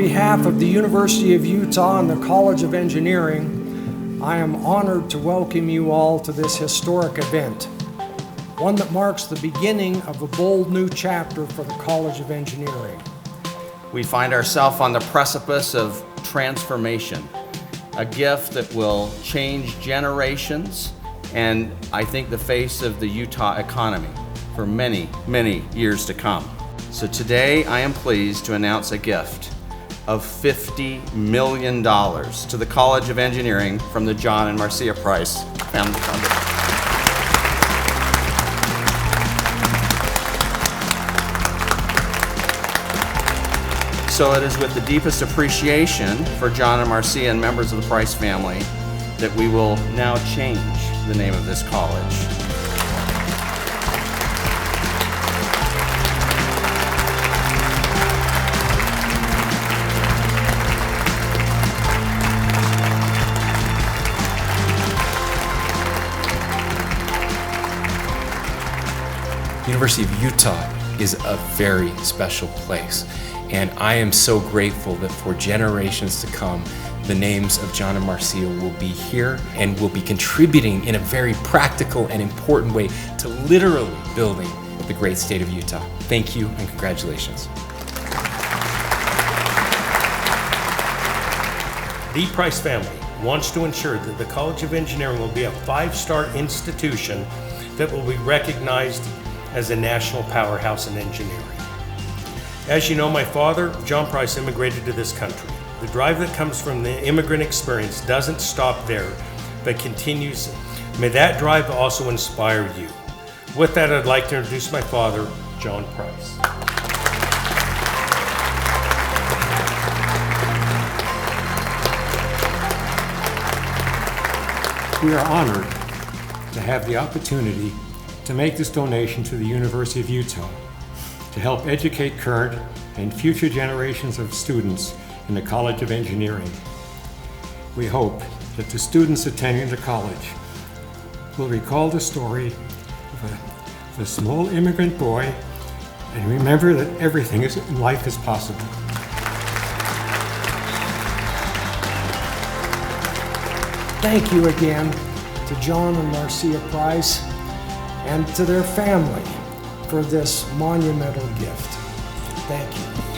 behalf of the University of Utah and the College of Engineering, I am honored to welcome you all to this historic event, one that marks the beginning of a bold new chapter for the College of Engineering. We find ourselves on the precipice of transformation, a gift that will change generations and I think the face of the Utah economy for many, many years to come. So today I am pleased to announce a gift of $50 million to the College of Engineering from the John and Marcia Price Family Foundation. So it is with the deepest appreciation for John and Marcia and members of the Price family that we will now change the name of this college. University of Utah is a very special place, and I am so grateful that for generations to come, the names of John and Marcia will be here and will be contributing in a very practical and important way to literally building the great state of Utah. Thank you and congratulations. The Price family wants to ensure that the College of Engineering will be a five-star institution that will be recognized as a national powerhouse in engineering. As you know, my father, John Price, immigrated to this country. The drive that comes from the immigrant experience doesn't stop there, but continues. May that drive also inspire you. With that, I'd like to introduce my father, John Price. We are honored to have the opportunity to make this donation to the University of Utah to help educate current and future generations of students in the College of Engineering. We hope that the students attending the college will recall the story of a small immigrant boy and remember that everything in life is possible. Thank you again to John and Marcia Price and to their family for this monumental gift. Thank you.